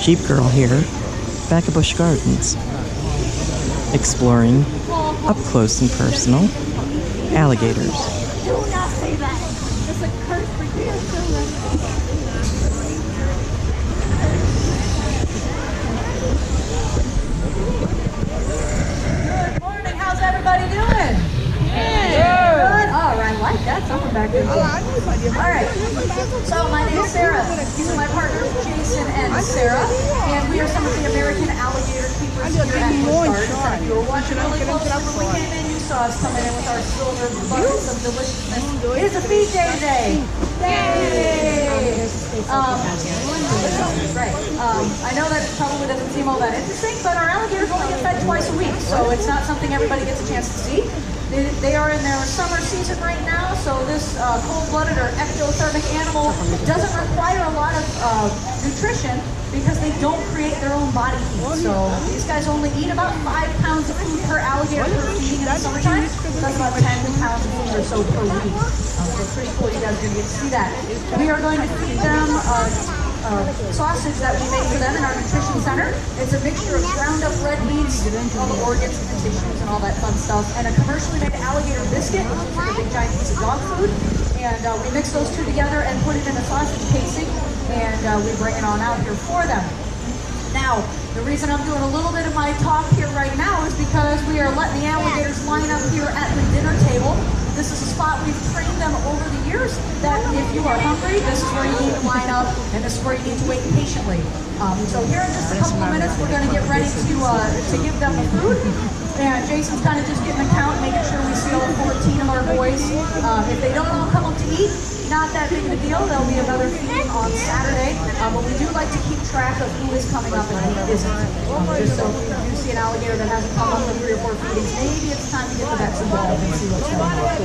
Jeep girl here, back at Busch Gardens, exploring, up close and personal, alligators. Do not say that. It's a curse for you. Good morning. How's everybody doing? Good. All right. Like that. Someone back there. All right. So my name is Sarah. These are my partners, Jason and Sarah, and we are some of the American alligator keepers here at Busch Gardens. If you were watching really closely when we came in, you saw us coming in with our silver buckets of deliciousness. It is a feed day today. Yay! Right. I know that probably doesn't seem all that interesting, but our alligators only get fed twice a week, so it's not something everybody gets a chance to see. They are in their summer season right now, so this cold-blooded or ectothermic animal doesn't require a lot of nutrition because they don't create their own body heat. So these guys only eat about 5 pounds of food per alligator per feeding in the summertime. So that's about 10 pounds of food or so per week. So it's pretty cool. You guys are going to get to see that. We are going to feed them sausage that we make for them in our nutrition center. It's a mixture of ground up red meats, all the organs and the tissues and all that fun stuff, and a commercially made alligator biscuit, which is like a big giant piece of dog food. And we mix those two together and put it in a sausage casing, and we bring it on out here for them. Now, the reason I'm doing a little bit of my talk here right now is because we are letting the alligators line up here at the dinner table. This is a spot we've trained them over the years that if you are hungry, this is where you need to line up, and this is where you need to wait patiently. So here in just a couple of minutes, we're going to get ready to give them the food. And Jason's kind of just getting a count, making sure we see all 14 of our boys. If they don't all come up to eat, not that big of a deal. There'll be another feeding on Saturday. But we do like to keep track of who is coming up and who isn't. Just so if you do see an alligator that hasn't come up in 3 or 4 feedings, maybe it's time to get the vets involved and see what's going on.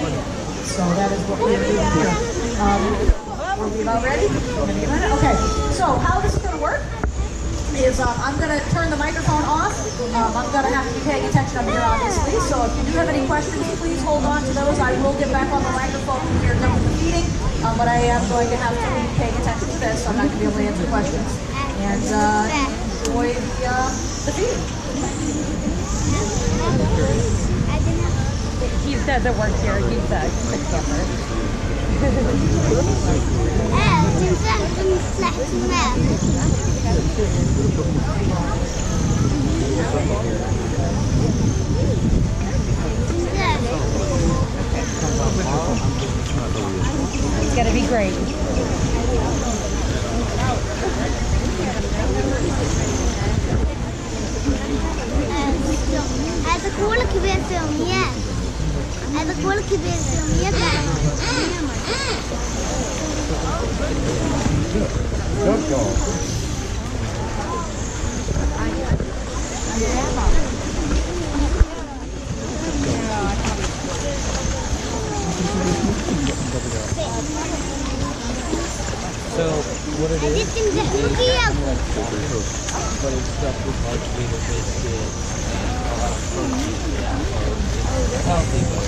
So that is what we're doing here. Are we about ready? Okay, so how this is going to work is I'm going to turn the microphone off. I'm going to have to be paying attention up here, obviously. So if you do have any questions, please hold on to those. I will get back on the microphone when we are done with the feeding. But I am going to have to be paying attention to this, so I'm not going to be able to answer questions. And enjoy the feeding. He doesn't work here. He's a camper. It's gonna be great. هذا كله كبير في يوميات. هذا كله كبير في يوميات. So what it is, but it's stuff with Alligator biscuit, healthy but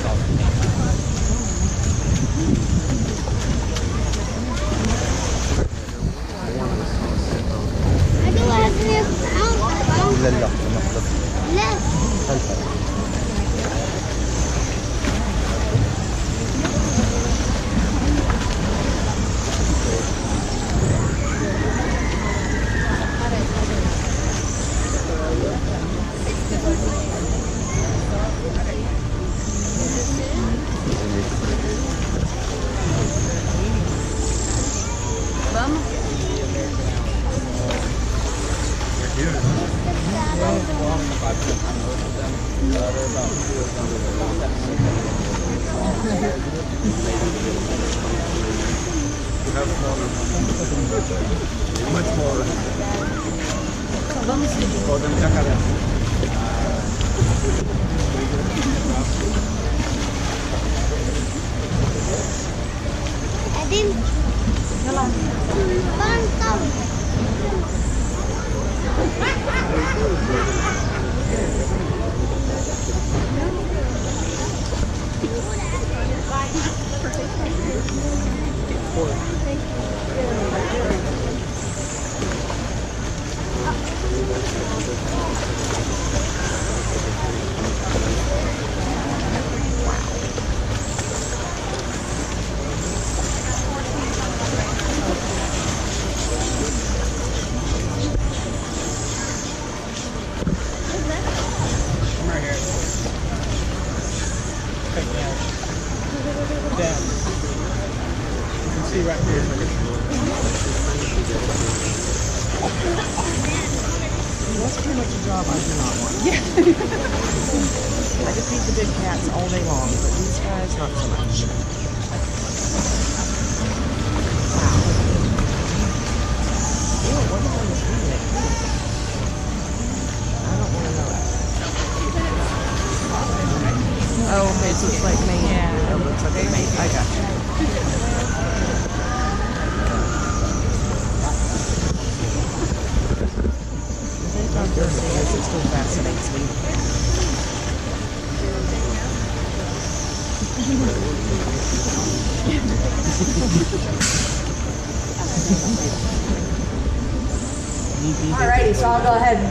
much more. Podem jacaré. Adin. Pantau. That's pretty much a job I do not want. Yeah. I could feed the big cats all day long, but these guys, not so much. Wow. Ew, what the hell is eating? I don't want to know that. Oh, okay, so it's like me. Yeah. It looks like me. I got you. It still fascinates me. Alrighty, so I'll go ahead and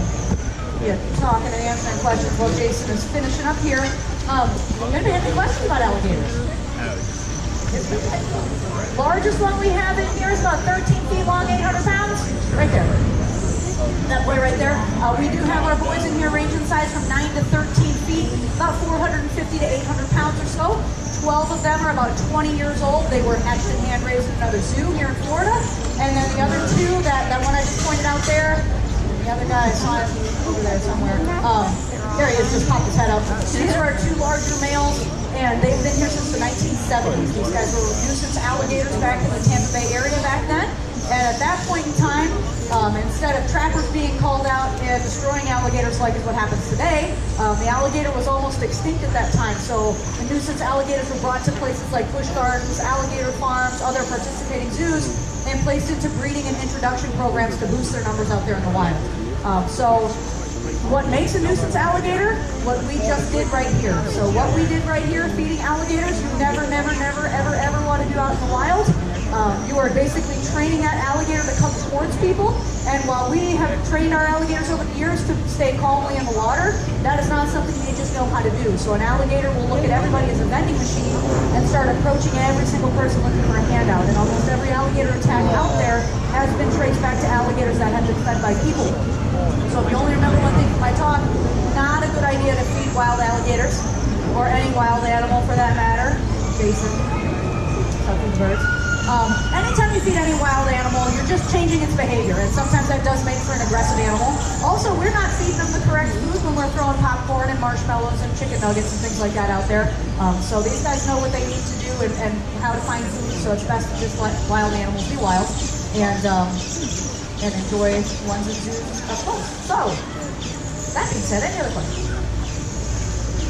get talking and answering questions while Jason is finishing up here. Anybody have any questions about alligators? Largest one we have in here is about 13 feet long, 800 pounds. Right there. That boy right there. We do have our boys in here range in size from 9 to 13 feet, about 450 to 800 pounds or so. 12 of them are about 20 years old. They were hatched and hand raised in another zoo here in Florida. And then the other two, that one I just pointed out there, the other guy, I saw him over there somewhere. There he is, just popped his head up. These are our two larger males, and they've been here since the 1970s. These guys were nuisance alligators back in the Tampa Bay area back then. And at that point in time, instead of trappers being called out and destroying alligators like is what happens today, the alligator was almost extinct at that time. So the nuisance alligators were brought to places like Busch Gardens, alligator farms, other participating zoos, and placed into breeding and introduction programs to boost their numbers out there in the wild. So what makes a nuisance alligator? What we just did right here. So what we did right here, feeding alligators, you never, ever want to do out in the wild. You are basically training that alligator to come towards people, and while we have trained our alligators over the years to stay calmly in the water, that is not something they just know how to do. So an alligator will look at everybody as a vending machine and start approaching every single person looking for a handout, and almost every alligator attack out there has been traced back to alligators that have been fed by people. So if you only remember one thing from my talk, not a good idea to feed wild alligators, or any wild animal for that matter. Jason, something birds. Anytime you feed any wild animal, you're just changing its behavior, and sometimes that does make for an aggressive animal. Also, we're not feeding them the correct food when we're throwing popcorn and marshmallows and chicken nuggets and things like that out there. So these guys know what they need to do and how to find food, so it's best to just let wild animals be wild and enjoy ones and zoos up close. So, that being said, any other questions?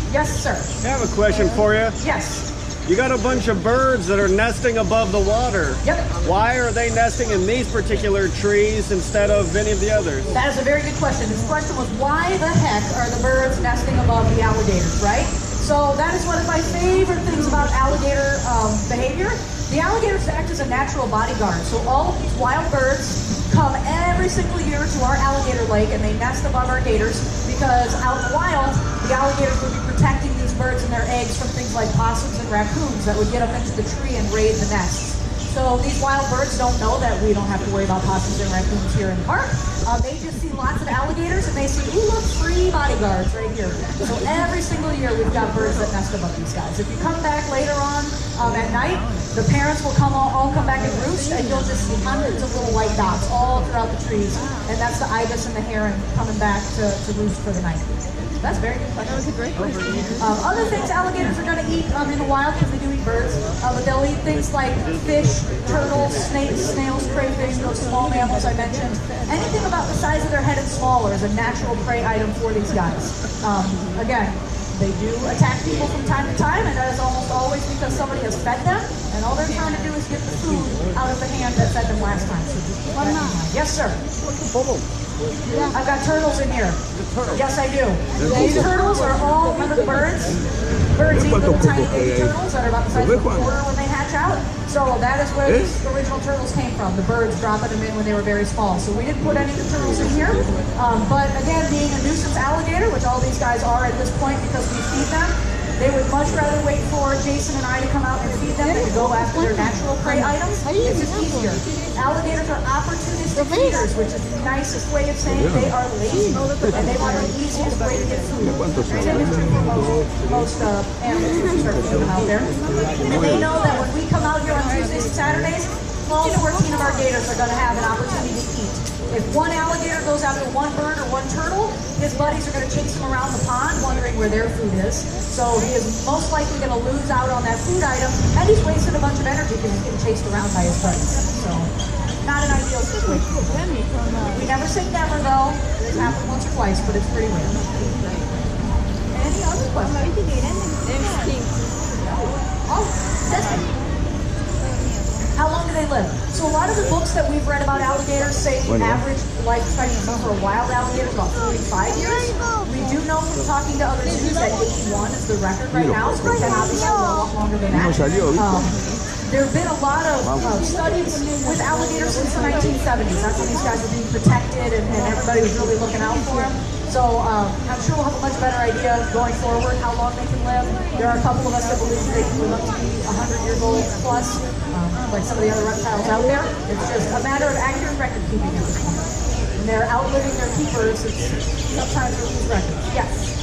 Yes, sir. I have a question for you. Yes. You got a bunch of birds that are nesting above the water. Yep. Why are they nesting in these particular trees instead of any of the others? That is a very good question. This question was, why the heck are the birds nesting above the alligators, right? So that is one of my favorite things about alligator behavior. The alligators act as a natural bodyguard. So all of these wild birds come every single year to our alligator lake, and they nest above our gators because out in the wild, the alligators would be protecting these birds and their eggs from things like possums and raccoons that would get up into the tree and raid the nests. So these wild birds don't know that we don't have to worry about possums and raccoons here in the park. They just see lots of alligators and they see, ooh, look, 3 bodyguards right here. So every single year we've got birds that nest above these guys. If you come back later on at night, the parents will all come back and roost, and you'll just see hundreds of little white dots all throughout the trees. And that's the ibis and the heron coming back to roost for the night. That's a very good question. That was a great question. Other things alligators are going to eat in the wild, because they do eat birds, but they'll eat things like fish, turtles, snakes, snails, crayfish, those small mammals I mentioned. Anything about the size of their head and smaller is a natural prey item for these guys. Again, they do attack people from time to time, and that is almost always because somebody has fed them, and all they're trying to do is get the food out of the hand that fed them last time. So just keep that in mind. Yes, sir. I've got turtles in here. Yes, I do. These turtles are all one of the birds. Birds eat little tiny baby turtles that are about the size of a quarter when they hatch hatch out. So that is where these original turtles came from. The birds dropping them in when they were very small. So we didn't put any of the turtles in here. But again, being a nuisance alligator, which all these guys are at this point because we feed them, they would much rather wait for Jason and I to come out and feed them than to go after their natural prey items. It's just easier. Alligators are opportunistic feeders, which is the nicest way of saying they are lazy, and they want the easiest way to get food. Typically for most animals who start to them out there. And they know that when we come out here on Tuesdays and Saturdays, all 14 of our gators are going to have an opportunity to eat. If one alligator goes after one bird or one turtle, his buddies are going to chase him around the pond wondering where their food is. So he is most likely going to lose out on that food item, and he's wasted a bunch of energy because he's getting chased around by his buddies. So not an ideal situation. We never say never though. It's happened once or twice, but it's pretty rare. Any other questions? Oh, that's it. How long do they live? So a lot of the books that we've read about alligators say the average life expectancy for a wild alligator is about 45 years. We do know from talking to other zoos that 81 is the record right now, so they can obviously go a lot longer than that. There have been a lot of studies with alligators since the 1970s. That's when these guys were being protected and everybody was really looking out for them. So I'm sure we'll have a much better idea going forward how long they can live. There are a couple of us that believe they can live up to be 100 years old plus, like some of the other reptiles out there. It's just a matter of accurate record keeping at this point. And they're outliving their keepers. Sometimes we lose records. Yes.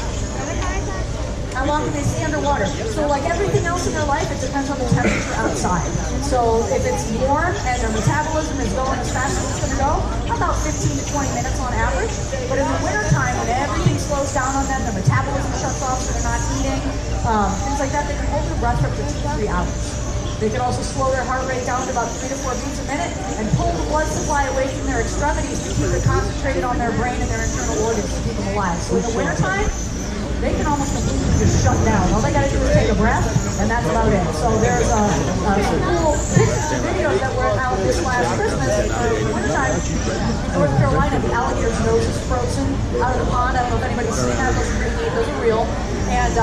How long can they stay underwater? So like everything else in their life, it depends on the temperature outside. So if it's warm and their metabolism is going as fast as it's going to go, about 15 to 20 minutes on average. But in the wintertime, when everything slows down on them, their metabolism shuts off so they're not eating, things like that, they can hold their breath for up to 2 to 3 hours. They can also slow their heart rate down to about 3 to 4 beats a minute and pull the blood supply away from their extremities to keep it concentrated on their brain and their internal organs to keep them alive. So in the wintertime, they can almost completely just shut down. All they got to do is take a breath, and that's about it. So there's some cool pictures and videos that were out this last Christmas or wintertime in North Carolina. The alligator's nose is frozen out of the pond. I don't know if anybody's seen that. Those are real. And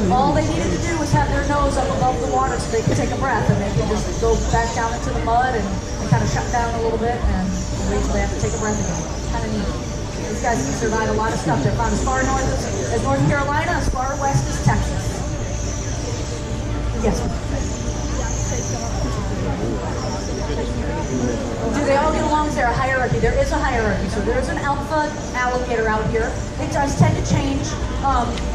all they needed to do was have their nose up above the water so they could take a breath, and they could just go back down into the mud and kind of shut down a little bit and wait till they have to take a breath again. Kind of neat. These guys can survive a lot of stuff. They're found as far north as North Carolina, as far west as Texas. Yes. Do they all get along? Is there a hierarchy? There is a hierarchy. So there's an alpha alligator out here. It does tend to change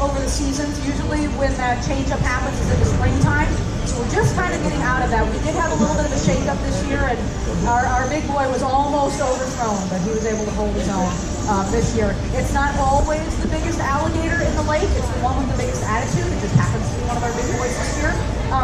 over the seasons. Usually when that change up happens is in the springtime. So we're just kind of getting out of that. We did have a little bit of a shake-up this year, and our big boy was almost overthrown, but he was able to hold his own this year. It's not always the biggest alligator in the lake. It's the one with the biggest attitude. It just happens to be one of our big boys this year.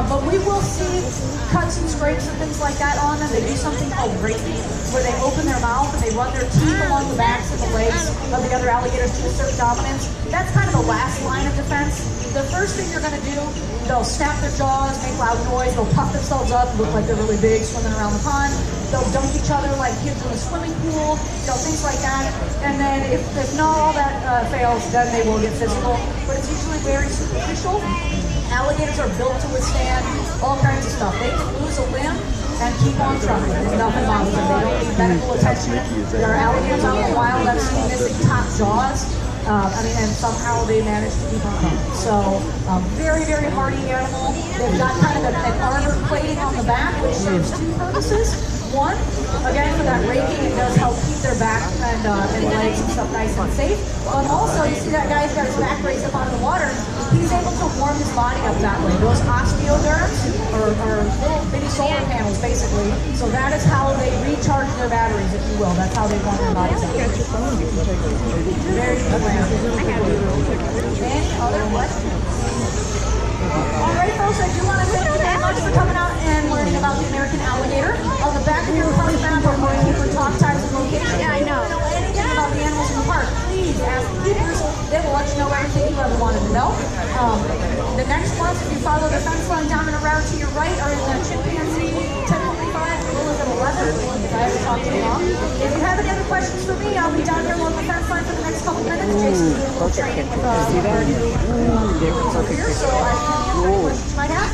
But we will see cuts and scrapes and things like that on them. They do something called raping, where they open their mouth and they run their teeth along the backs and the legs of the other alligators to assert dominance. That's kind of the last line of defense. The first thing they're going to do, they'll snap their jaws, make loud noise, they'll puff themselves up, look like they're really big, swimming around the pond. They'll dunk each other like kids in a swimming pool, things like that. And then if not all that fails, then they will get physical. But it's usually very superficial. Alligators are built to withstand all kinds of stuff. They can lose a limb and keep on trucking. There's nothing wrong with them. They don't need medical attention. There are alligators out in the wild I've seen missing top jaws. And somehow they manage to keep on going. So, very, very hardy animal. They've got kind of an armored plating on the back, which serves 2 purposes. One, again, for that raking, it does help keep their back and legs and stuff nice and safe. But also, you see that guy's got his back raised up out of the water. He's able to warm his body up that way. Those osteoderms are little bitty solar panels, basically. So that is how they recharge their batteries, if you will. That's how they warm their bodies up. Very good land. Any other questions? All right, folks, I do want to thank you very much for coming out and learning about the American alligator. On the back of your park map are more talk times and locations. Yeah, I know. If you know anything about the animals in the park, please ask the keepers. They will let you know everything you ever wanted to know. The next ones, if you follow the fence line down and around to your right, are in the chimpanzee 1025, Gorillas at 11. If I ever talk to you long. If you have any other questions for me, I'll be down here along the fence line for the next couple minutes. Jason's doing a little training with our new over here, so I can answer any questions you might have.